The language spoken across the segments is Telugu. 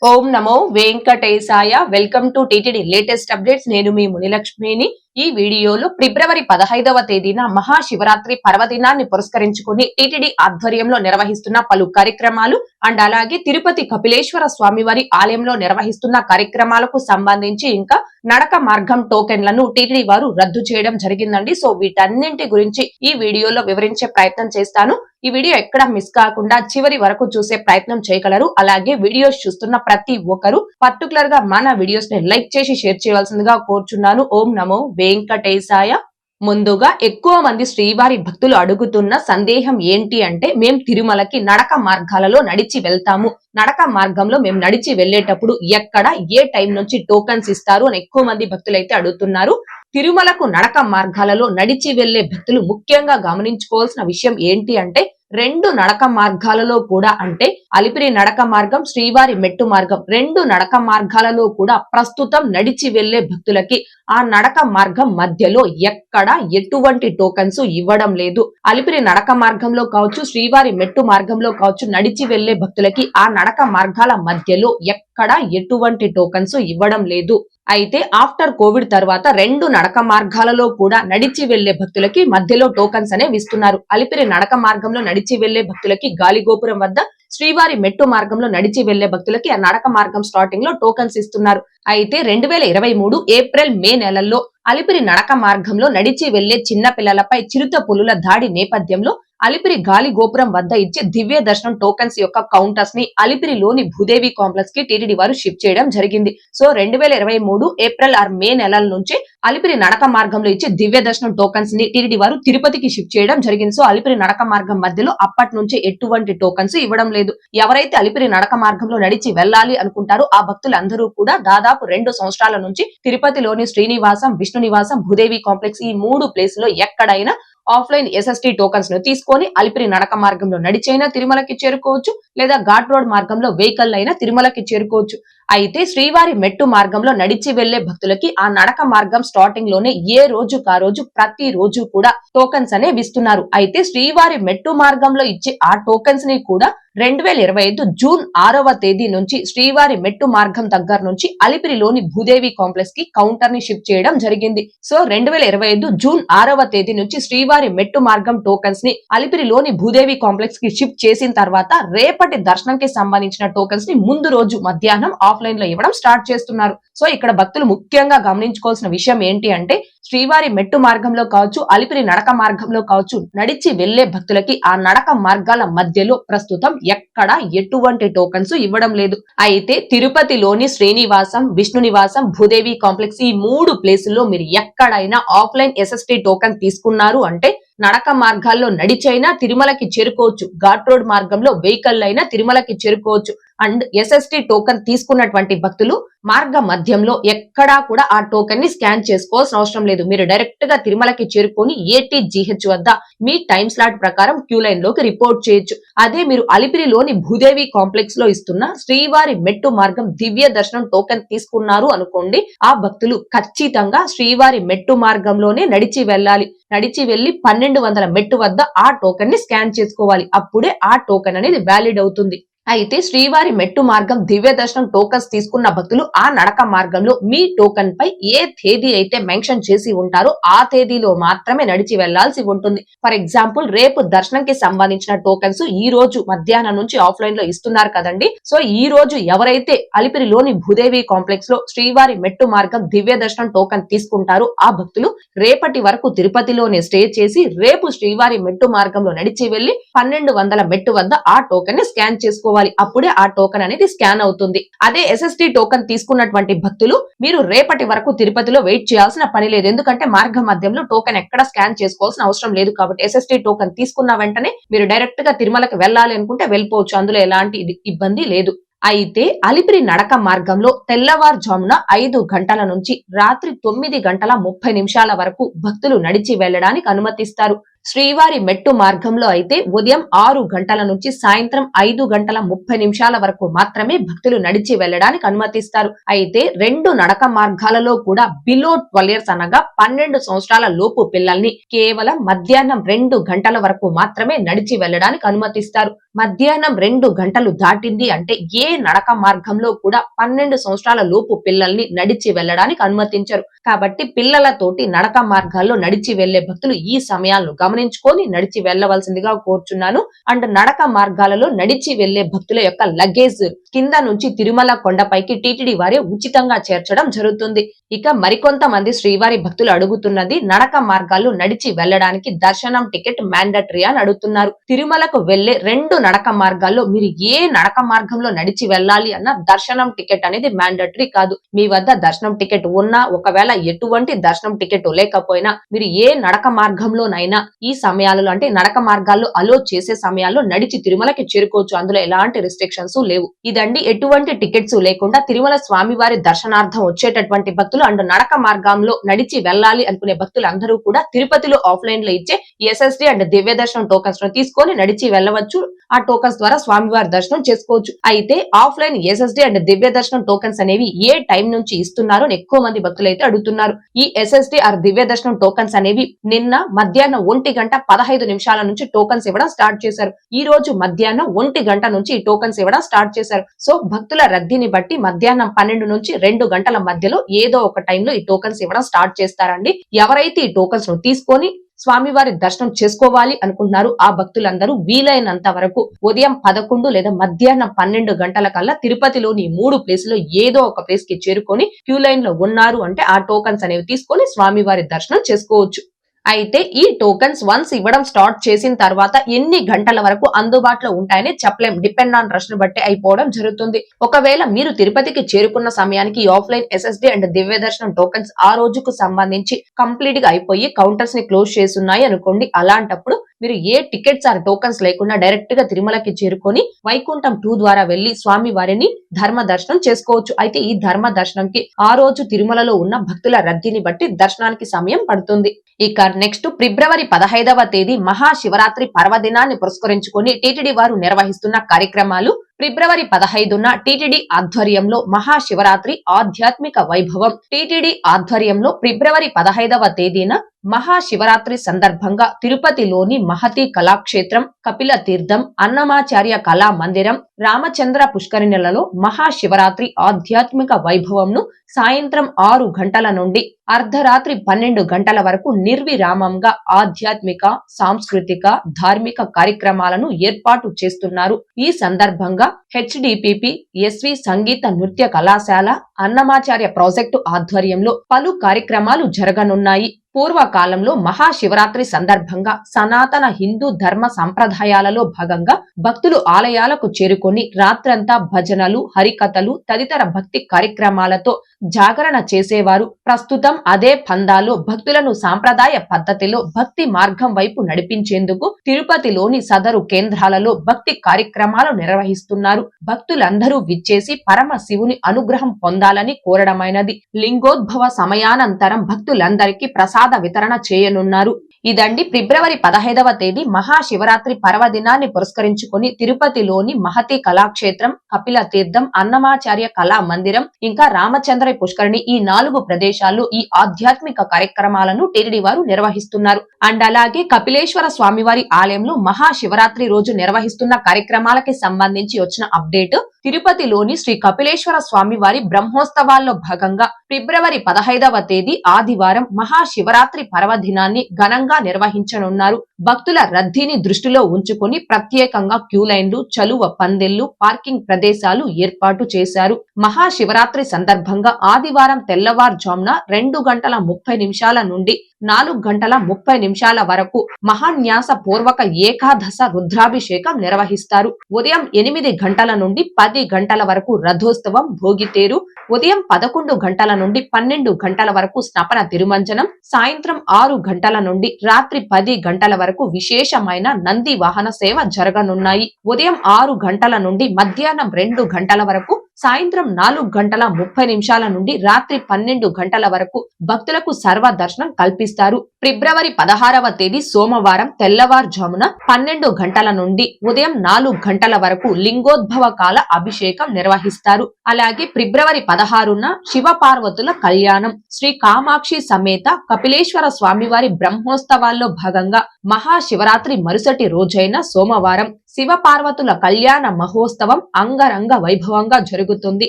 Om Namo Venkatesaya. Welcome to TTD latest updates. నేను మీ మునిలక్ష్మిని. ఈ వీడియోలో ఫిబ్రవరి 15వ తేదీన మహాశివరాత్రి పర్వదినాన్ని పురస్కరించుకుని టిటిడి ఆధ్వర్యంలో నిర్వహిస్తున్న పలు కార్యక్రమాలు అండ్ అలాగే తిరుపతి కపిలేశ్వర స్వామివారి ఆలయంలో నిర్వహిస్తున్న కార్యక్రమాలకు సంబంధించి ఇంకా నడక మార్గం టోకెన్లను టిటిడి వారు రద్దు చేయడం జరిగిందండి. సో వీటన్నింటి గురించి ఈ వీడియోలో వివరించే ప్రయత్నం చేస్తాను. ఈ వీడియో ఎక్కడ మిస్ కాకుండా చివరి వరకు చూసే ప్రయత్నం చేయగలరు. అలాగే వీడియోస్ చూస్తున్న ప్రతి ఒక్కరు పర్టికులర్ గా మన వీడియోస్ ని లైక్ చేసి షేర్ చేయవలసిందిగా కోరుచున్నాను. ఓం నమో వెంకటేశాయ. ముందుగా ఎక్కువ మంది శ్రీవారి భక్తులు అడుగుతున్న సందేహం ఏంటి అంటే, మేం తిరుమలకి నడక మార్గాలలో నడిచి వెళ్తాము, నడక మార్గంలో మేము నడిచి వెళ్లేటప్పుడు ఎక్కడ ఏ టైం నుంచి టోకన్స్ ఇస్తారు అని ఎక్కువ మంది భక్తులు అయితే అడుగుతున్నారు. తిరుమలకు నడక మార్గాలలో నడిచి వెళ్లే భక్తులు ముఖ్యంగా గమనించుకోవాల్సిన విషయం ఏంటి అంటే, రెండు నడక మార్గాలలో కూడా అంటే అలిపిరి నడక మార్గం, శ్రీవారి మెట్టు మార్గం, రెండు నడక మార్గాలలో కూడా ప్రస్తుతం నడిచి వెళ్లే భక్తులకి ఆ నడక మార్గం మధ్యలో ఎక్కడ ఎటువంటి టోకన్స్ ఇవ్వడం లేదు. అలిపిరి నడక మార్గంలో కావచ్చు, శ్రీవారి మెట్టు మార్గంలో కావచ్చు, నడిచి వెళ్లే భక్తులకి ఆ నడక మార్గాల మధ్యలో ఎక్కడ ఎటువంటి టోకన్స్ ఇవ్వడం లేదు. అయితే ఆఫ్టర్ కోవిడ్ తర్వాత రెండు నడక మార్గాలలో కూడా నడిచి వెళ్లే భక్తులకి మధ్యలో టోకన్స్ అనేవి ఇస్తున్నారు. అలిపిరి నడక మార్గంలో నడిచి వెళ్లే భక్తులకి గాలిగోపురం వద్ద, శ్రీవారి మెట్టు మార్గంలో నడిచి వెళ్లే భక్తులకి ఆ నడక మార్గం స్టార్టింగ్ లో టోకన్స్ ఇస్తున్నారు. అయితే 2023 ఏప్రిల్ మే నెలల్లో అలిపిరి నడక మార్గంలో నడిచి వెళ్లే చిన్న పిల్లలపై చిరుత పులుల దాడి నేపథ్యంలో అలిపిరి గాలి గోపురం వద్ద ఇచ్చే దివ్య దర్శనం టోకన్స్ యొక్క కౌంటర్స్ ని అలిపిరిలోని భూదేవి కాంప్లెక్స్ కి టిటిడి వారు షిఫ్ట్ చేయడం జరిగింది. సో 2023 ఏప్రిల్ ఆర్ మే నెలల నుంచి అలిపిరి నడక మార్గంలో ఇచ్చే దివ్య దర్శనం టోకన్స్ ని టిటిడి వారు తిరుపతికి షిఫ్ట్ చేయడం జరిగింది. సో అలిపిరి నడక మార్గం మధ్యలో అప్పటి నుంచి ఎటువంటి టోకన్స్ ఇవ్వడం లేదు. ఎవరైతే అలిపిరి నడక మార్గంలో నడిచి వెళ్లాలి అనుకుంటారో ఆ భక్తులందరూ కూడా దాదాపు 2 సంవత్సరాల నుంచి తిరుపతిలోని శ్రీనివాసం, విష్ణు నివాసం, భూదేవి కాంప్లెక్స్ ఈ 3 ప్లేస్ లో ఎక్కడైనా ఆఫ్లైన్ ఎస్ఎస్టీ టోకన్స్ ను తీసుకొని అలిపిరి నడక మార్గంలో నడిచైనా తిరుమలకి చేరుకోవచ్చు, లేదా ఘాట్ రోడ్ మార్గంలో వెహికల్ అయినా తిరుమలకి చేరుకోవచ్చు. అయితే శ్రీవారి మెట్టు మార్గంలో నడిచి వెళ్లే భక్తులకి ఆ నడక మార్గం స్టార్టింగ్ లోనే ఏ రోజుకు ఆ రోజు ప్రతి రోజు కూడా టోకన్స్ అనేవి ఇస్తున్నారు. అయితే శ్రీవారి మెట్టు మార్గంలో ఇచ్చే ఆ టోకన్స్ ని కూడా 2025 జూన్ 6వ తేదీ నుంచి శ్రీవారి మెట్టు మార్గం దగ్గర నుంచి అలిపిరిలోని భూదేవి కాంప్లెక్స్ కి కౌంటర్ ని షిఫ్ట్ చేయడం జరిగింది. సో 2025 జూన్ 6వ తేదీ నుంచి శ్రీవారి మెట్టు మార్గం టోకన్స్ ని అలిపిరిలోని భూదేవి కాంప్లెక్స్ కి షిఫ్ట్ చేసిన తర్వాత రేపటి దర్శనంకి సంబంధించిన టోకన్స్ ని ముందు రోజు మధ్యాహ్నం ఆఫ్లైన్ లో ఇవ్వడం స్టార్ట్ చేస్తున్నారు. సో ఇక్కడ భక్తులు ముఖ్యంగా గమనించుకోవాల్సిన విషయం ఏంటి అంటే, శ్రీవారి మెట్టు మార్గంలో కావచ్చు, అలిపిరి నడక మార్గంలో కావచ్చు, నడిచి వెళ్లే భక్తులకి ఆ నడక మార్గాల మధ్యలో ప్రస్తుతం ఎక్కడ ఎటువంటి టోకన్స్ ఇవ్వడం లేదు. అయితే తిరుపతిలోని శ్రీనివాసం, విష్ణు నివాసం, భూదేవి కాంప్లెక్స్ ఈ 3 ప్లేసుల్లో మీరు ఎక్కడైనా ఆఫ్లైన్ ఎస్ఎస్టీ టోకన్ తీసుకున్నారు అంటే నడక మార్గాల్లో నడిచైనా తిరుమలకి చేరుకోవచ్చు, ఘాట్ రోడ్ మార్గంలో వెహికల్ అయినా తిరుమలకి చేరుకోవచ్చు. అండ్ ఎస్ఎస్టీ టోకన్ తీసుకున్నటువంటి భక్తులు మార్గ మధ్యంలో ఎక్కడా కూడా ఆ టోకెన్ ని స్కాన్ చేసుకోవాల్సిన అవసరం లేదు. మీరు డైరెక్ట్ గా తిరుమలకి చేరుకొని ATGH వద్ద మీ టైం స్లాట్ ప్రకారం క్యూ లైన్ లోకి రిపోర్ట్ చేయొచ్చు. అదే మీరు అలిపిరిలోని భూదేవి కాంప్లెక్స్ లో ఇస్తున్న శ్రీవారి మెట్టు మార్గం దివ్య దర్శనం టోకెన్ తీసుకున్నారు అనుకోండి, ఆ భక్తులు ఖచ్చితంగా శ్రీవారి మెట్టు మార్గంలోనే నడిచి వెళ్ళాలి. నడిచి వెళ్లి 1200 మెట్టు వద్ద ఆ టోకెన్ ని స్కాన్ చేసుకోవాలి. అప్పుడే ఆ టోకెన్ అనేది వ్యాలిడ్ అవుతుంది. అయితే శ్రీవారి మెట్టు మార్గం దివ్య దర్శనం టోకన్స్ తీసుకున్న భక్తులు ఆ నడక మార్గంలో మీ టోకన్ పై ఏ తేదీ అయితే మెన్షన్ చేసి ఉంటారో ఆ తేదీలో మాత్రమే నడిచి వెళ్లాల్సి ఉంటుంది. ఫర్ ఎగ్జాంపుల్ రేపు దర్శనంకి సంబంధించిన టోకన్స్ ఈ రోజు మధ్యాహ్నం నుంచి ఆఫ్లైన్ లో ఇస్తున్నారు కదండి. సో ఈ రోజు ఎవరైతే అలిపిరిలోని భూదేవి కాంప్లెక్స్ లో శ్రీవారి మెట్టు మార్గం దివ్య దర్శనం టోకన్ తీసుకుంటారో ఆ భక్తులు రేపటి వరకు తిరుపతిలోనే స్టే చేసి రేపు శ్రీవారి మెట్టు మార్గంలో నడిచి వెళ్లి 1200 మెట్టు వద్ద ఆ టోకెన్ ని స్కాన్ చేసుకోవాలి. అప్పుడే ఆ టోకెన్ అనేది స్కాన్ అవుతుంది. అదే ఎస్ఎస్టీ టోకెన్ తీసుకున్నటువంటి భక్తులు మీరు రేపటి వరకు తిరుపతిలో వెయిట్ చేయాల్సిన పని లేదు. ఎందుకంటే మార్గ మధ్యంలో టోకెన్ ఎక్కడ స్కాన్ చేసుకోవాల్సిన అవసరం లేదు. కాబట్టి ఎస్ఎస్టీ టోకెన్ తీసుకున్న వెంటనే మీరు డైరెక్ట్ గా తిరుమలకి వెళ్ళాలి అనుకుంటే వెళ్ళిపోవచ్చు. అందులో ఎలాంటి ఇబ్బంది లేదు. అయితే అలిపిరి నడక మార్గంలో తెల్లవారుజామున 5 గంటల నుంచి రాత్రి 9:30 వరకు భక్తులు నడిచి వెళ్లడానికి అనుమతిస్తారు. శ్రీవారి మెట్టు మార్గంలో అయితే ఉదయం 6 గంటల నుంచి సాయంత్రం 5:30 వరకు మాత్రమే భక్తులు నడిచి వెళ్లడానికి అనుమతిస్తారు. అయితే 2 నడక మార్గాలలో కూడా బిలో 12 ఇయర్స్ అనగా 12 సంవత్సరాల లోపు పిల్లల్ని కేవలం మధ్యాహ్నం 2 గంటల వరకు మాత్రమే నడిచి వెళ్లడానికి అనుమతిస్తారు. మధ్యాహ్నం 2 గంటలు దాటింది అంటే ఏ నడక మార్గంలో కూడా 12 సంవత్సరాల లోపు పిల్లల్ని నడిచి వెళ్లడానికి అనుమతించరు. కాబట్టి పిల్లలతోటి నడక మార్గాల్లో నడిచి వెళ్లే భక్తులు ఈ సమయాలను గమనించుకొని నడిచి వెళ్లవలసిందిగా కోరుచున్నాను. అండ్ నడక మార్గాలలో నడిచి వెళ్లే భక్తుల యొక్క లగేజ్ కింద నుంచి తిరుమల కొండపైకి టీటీడీ వారే ఉచితంగా చేర్చడం జరుగుతుంది. ఇక మరికొంతమంది శ్రీవారి భక్తులు అడుగుతున్నది నడక మార్గాల్లో నడిచి వెళ్లడానికి దర్శనం టికెట్ మ్యాండటరీ అని అడుగుతున్నారు. తిరుమలకు వెళ్లే 2 నడక మార్గాల్లో మీరు ఏ నడక మార్గంలో నడిచి వెళ్ళాలి అన్న దర్శనం టికెట్ అనేది మ్యాండటరీ కాదు. మీ వద్ద దర్శనం టికెట్ ఉన్నా, ఒకవేళ ఎటువంటి దర్శనం టికెట్ లేకపోయినా మీరు ఏ నడక మార్గంలోనైనా ఈ సమయాలలో అంటే నడక మార్గాల్లో అలో చేసే సమయాల్లో నడిచి తిరుమలకి చేరుకోవచ్చు. అందులో ఎలాంటి రిస్ట్రిక్షన్స్ లేవు. ఇదండి ఎటువంటి టికెట్స్ లేకుండా తిరుమల స్వామివారి దర్శనార్థం వచ్చేటటువంటి భక్తులు అండ్ నడక మార్గంలో నడిచి వెళ్ళాలి అనుకునే భక్తులు అందరూ కూడా తిరుపతిలో ఆఫ్లైన్ లో ఇచ్చే ఎస్ఎస్డి అండ్ దివ్య దర్శనం టోకన్స్ తీసుకొని నడిచి వెళ్ళవచ్చు. ఆ టోకన్స్ ద్వారా స్వామివారి దర్శనం చేసుకోవచ్చు. అయితే ఆఫ్లైన్ ఎస్ఎస్డి అండ్ దివ్య దర్శనం టోకన్స్ అనేవి ఏ టైం నుంచి ఇస్తున్నారో ఎక్కువ మంది భక్తులు అయితే అడుగుతున్నారు. ఈ ఎస్ఎస్డి ఆర్ దివ్య దర్శనం టోకన్స్ అనేవి నిన్న మధ్యాహ్నం 1:15 నుంచి టోకన్స్ ఇవ్వడం స్టార్ట్ చేశారు. ఈ రోజు మధ్యాహ్నం 1 నుంచి ఈ టోకన్స్ ఇవ్వడం స్టార్ట్ చేశారు. సో భక్తుల రద్దీని బట్టి మధ్యాహ్నం 12 నుంచి 2 గంటల మధ్యలో ఏదో ఒక టైంలో ఈ టోకన్స్ ఇవ్వడం స్టార్ట్ చేస్తారండి. ఎవరైతే ఈ టోకన్స్ ను తీసుకొని స్వామివారి దర్శనం చేసుకోవాలి అనుకుంటున్నారు ఆ భక్తులందరూ వీలైనంత వరకు ఉదయం 11 లేదా మధ్యాహ్నం 12 గంటల కల్లా తిరుపతిలోని 3 ప్లేసులో ఏదో ఒక ప్లేస్ కి చేరుకొని క్యూ లైన్ లో ఉన్నారు అంటే ఆ టోకన్స్ అనేవి తీసుకొని స్వామివారి దర్శనం చేసుకోవచ్చు. అయితే ఈ టోకన్స్ వన్స్ ఇవ్వడం స్టార్ట్ చేసిన తర్వాత ఎన్ని గంటల వరకు అందుబాటులో ఉంటాయని చెప్పలేం. డిపెండ్ ఆన్ రష్ ను బట్టి అయిపోవడం జరుగుతుంది. ఒకవేళ మీరు తిరుపతికి చేరుకున్న సమయానికి ఆఫ్లైన్ ఎస్ఎస్డి అండ్ దివ్య దర్శనం టోకన్స్ ఆ రోజుకు సంబంధించి కంప్లీట్ గా అయిపోయి కౌంటర్స్ ని క్లోజ్ చేస్తున్నాయి అనుకోండి. అలాంటప్పుడు మీరు ఏ టికెట్స్ ఆర్ టోకన్స్ లేకుండా డైరెక్ట్ గా తిరుమలకి చేరుకొని వైకుంఠం 2 ద్వారా వెళ్లి స్వామి వారిని ధర్మ దర్శనం చేసుకోవచ్చు. అయితే ఈ ధర్మ దర్శనంకి ఆ రోజు తిరుమలలో ఉన్న భక్తుల రద్దీని బట్టి దర్శనానికి సమయం పడుతుంది. ఇక నెక్స్ట్ ఫిబ్రవరి 15వ తేదీ మహాశివరాత్రి పర్వదినాన్ని పురస్కరించుకొని టీటీడీ వారు నిర్వహిస్తున్న కార్యక్రమాలు. ఫిబ్రవరి 15న టీటీడీ ఆధ్వర్యంలో మహాశివరాత్రి ఆధ్యాత్మిక వైభవం. టీటీడీ ఆధ్వర్యంలో ఫిబ్రవరి 15వ తేదీన మహాశివరాత్రి సందర్భంగా తిరుపతిలోని మహతి కళాక్షేత్రం, కపిల తీర్థం, అన్నమాచార్య కళా మందిరం, రామచంద్ర పుష్కరిణులలో మహాశివరాత్రి ఆధ్యాత్మిక వైభవంను సాయంత్రం 6 గంటల నుండి అర్ధరాత్రి 12 గంటల వరకు నిర్విరామంగా ఆధ్యాత్మిక, సాంస్కృతిక, ధార్మిక కార్యక్రమాలను ఏర్పాటు చేస్తున్నారు. ఈ సందర్భంగా హెచ్డిపిపి, ఎస్వి సంగీత నృత్య కళాశాల, అన్నమాచార్య ప్రాజెక్టు ఆధ్వర్యంలో పలు కార్యక్రమాలు జరగనున్నాయి. పూర్వకాలంలో మహాశివరాత్రి సందర్భంగా సనాతన హిందూ ధర్మ సంప్రదాయాలలో భాగంగా భక్తులు ఆలయాలకు చేరుకొని రాత్రంతా భజనలు, హరికథలు తదితర భక్తి కార్యక్రమాలతో జాగరణ చేసేవారు. ప్రస్తుతం అదే పందాలో భక్తులను సాంప్రదాయ పద్ధతిలో భక్తి మార్గం వైపు నడిపించేందుకు తిరుపతిలోని సదరు కేంద్రాలలో భక్తి కార్యక్రమాలు నిర్వహిస్తున్నారు. భక్తులందరూ విచ్చేసి పరమ శివుని అనుగ్రహం పొందాలని కోరడమైనది. లింగోద్భవ సమయానంతరం భక్తులందరికీ ప్రసాద వితరణ చేయనున్నారు. ఇదండి ఫిబ్రవరి 15వ తేదీ మహాశివరాత్రి పర్వదినాన్ని పురస్కరించుకొని తిరుపతిలోని మహతి కళాక్షేత్రం, కపిల తీర్థం, అన్నమాచార్య కళా మందిరం, ఇంకా రామచంద్ర పుష్కరిణి ఈ 4 ప్రదేశాల్లో ఈ ఆధ్యాత్మిక కార్యక్రమాలను టీటీడీ వారు నిర్వహిస్తున్నారు. అండ్ అలాగే కపిలేశ్వర స్వామివారి ఆలయంలో మహాశివరాత్రి రోజు నిర్వహిస్తున్న కార్యక్రమాలకి సంబంధించి వచ్చిన అప్డేట్. తిరుపతిలోని శ్రీ కపిలేశ్వర స్వామివారి బ్రహ్మోత్సవాల్లో భాగంగా ఫిబ్రవరి 15వ తేదీ ఆదివారం మహాశివరాత్రి పర్వదినాన్ని ఘనంగా నిర్వహించనున్నారు. భక్తుల రద్దీని దృష్టిలో ఉంచుకొని ప్రత్యేకంగా క్యూ లైన్లు, చలువ పందిళ్లు, పార్కింగ్ ప్రదేశాలు ఏర్పాటు చేశారు. మహాశివరాత్రి సందర్భంగా ఆదివారం తెల్లవారుజామున 2:30 నుండి 4:30 వరకు మహాన్యాస పూర్వక ఏకాదశ రుద్రాభిషేకం నిర్వహిస్తారు. ఉదయం 8 గంటల నుండి 10 గంటల వరకు రథోత్సవం, భోగితేరు, ఉదయం 11 గంటల నుండి 12 గంటల వరకు స్నపన తిరుమంజనం, సాయంత్రం 6 గంటల నుండి రాత్రి 10 గంటల వరకు విశేషమైన నంది వాహన సేవ జరగనున్నాయి. ఉదయం 6 గంటల నుండి మధ్యాహ్నం 2 గంటల వరకు సాయంత్రం 4:30 నుండి రాత్రి 12 గంటల వరకు భక్తులకు సర్వ దర్శనం కల్పిస్తారు. ఫిబ్రవరి 16వ తేదీ సోమవారం తెల్లవారుజామున 12 గంటల నుండి ఉదయం 4 గంటల వరకు లింగోద్భవ కాల అభిషేకం నిర్వహిస్తారు. అలాగే ఫిబ్రవరి 16న శివ పార్వతుల కళ్యాణం, శ్రీ కామాక్షి సమేత కపిలేశ్వర స్వామివారి బ్రహ్మోత్సవాల్లో భాగంగా మహాశివరాత్రి మరుసటి రోజైన సోమవారం శివ పార్వతుల కళ్యాణ మహోత్సవం అంగరంగ వైభవంగా జరుగుతుంది.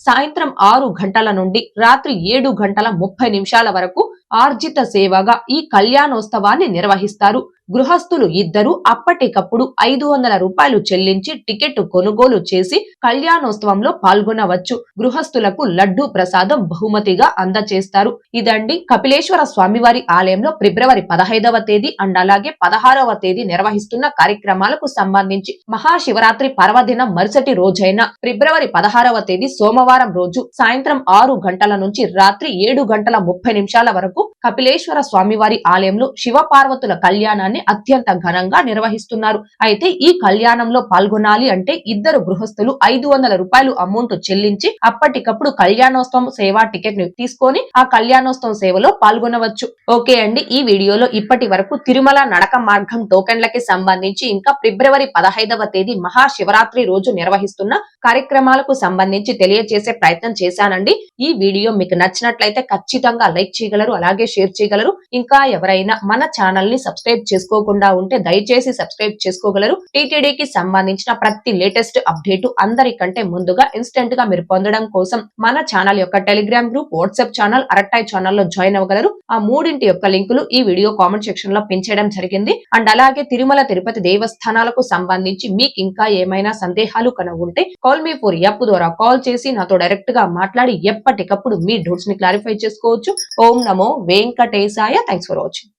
సాయంత్రం 6 గంటల నుండి రాత్రి 7:30 వరకు ఆర్జిత సేవగా ఈ కళ్యాణోత్సవాన్ని నిర్వహిస్తారు. గృహస్థులు ఇద్దరు అప్పటికప్పుడు 500 రూపాయలు చెల్లించి టికెట్ కొనుగోలు చేసి కళ్యాణోత్సవంలో పాల్గొనవచ్చు. గృహస్థులకు లడ్డూ ప్రసాదం బహుమతిగా అందజేస్తారు. ఇదండి కపిలేశ్వర స్వామివారి ఆలయంలో ఫిబ్రవరి 15వ తేదీ అండ్ అలాగే 16వ తేదీ నిర్వహిస్తున్న కార్యక్రమాలకు సంబంధించి మహాశివరాత్రి పర్వదినం మరుసటి రోజైన ఫిబ్రవరి 16వ తేదీ సోమవారం రోజు సాయంత్రం 6 గంటల నుంచి రాత్రి 7:30 వరకు కపిలేశ్వర స్వామివారి ఆలయంలో శివ పార్వతుల కళ్యాణాన్ని అత్యంత ఘనంగా నిర్వహిస్తున్నారు. అయితే ఈ కళ్యాణంలో పాల్గొనాలి అంటే ఇద్దరు గృహస్థులు 500 రూపాయలు అమౌంట్ చెల్లించి అప్పటికప్పుడు కళ్యాణోత్సవం సేవా టికెట్ ని తీసుకొని ఆ కళ్యాణోత్సవం సేవలో పాల్గొనవచ్చు. ఓకే అండి, ఈ వీడియోలో ఇప్పటి వరకు తిరుమల నడక మార్గం టోకెన్లకి సంబంధించి ఇంకా ఫిబ్రవరి 15వ తేదీ మహాశివరాత్రి రోజు నిర్వహిస్తున్న కార్యక్రమాలకు సంబంధించి తెలియజేసే ప్రయత్నం చేశానండి. ఈ వీడియో మీకు నచ్చినట్లయితే ఖచ్చితంగా లైక్ చేయగలరు, అలాగే షేర్ చేయగలరు. ఇంకా ఎవరైనా మన ఛానల్ ని సబ్స్క్రైబ్ చేసుకోకుండా ఉంటే దయచేసి సబ్స్క్రైబ్ చేసుకోగలరు. టీటీడీకి సంబంధించిన ప్రతి లేటెస్ట్ అప్డేట్ అందరికంటే ముందుగా ఇన్స్టెంట్ గా మీరు పొందడం కోసం మన ఛానల్ యొక్క Telegram group, WhatsApp channel, Arattai channel లో జాయిన్ అవ్వగలరు. ఆ మూడింటి యొక్క లింకులు ఈ వీడియో కామెంట్ సెక్షన్ లో పిన్ చేయడం జరిగింది. అండ్ అలాగే తిరుమల తిరుపతి దేవస్థానాలకు సంబంధించి మీకు ఇంకా ఏమైనా సందేహాలు ఉంటే కాల్ మీ ఫోర్ యాప్ ద్వారా కాల్ చేసి నాతో డైరెక్ట్ గా మాట్లాడి ఎప్పటికప్పుడు మీ డౌట్స్ ని క్లారిఫై చేసుకోవచ్చు. ఓం నమో వెంకటేశాయ. Thanks for watching.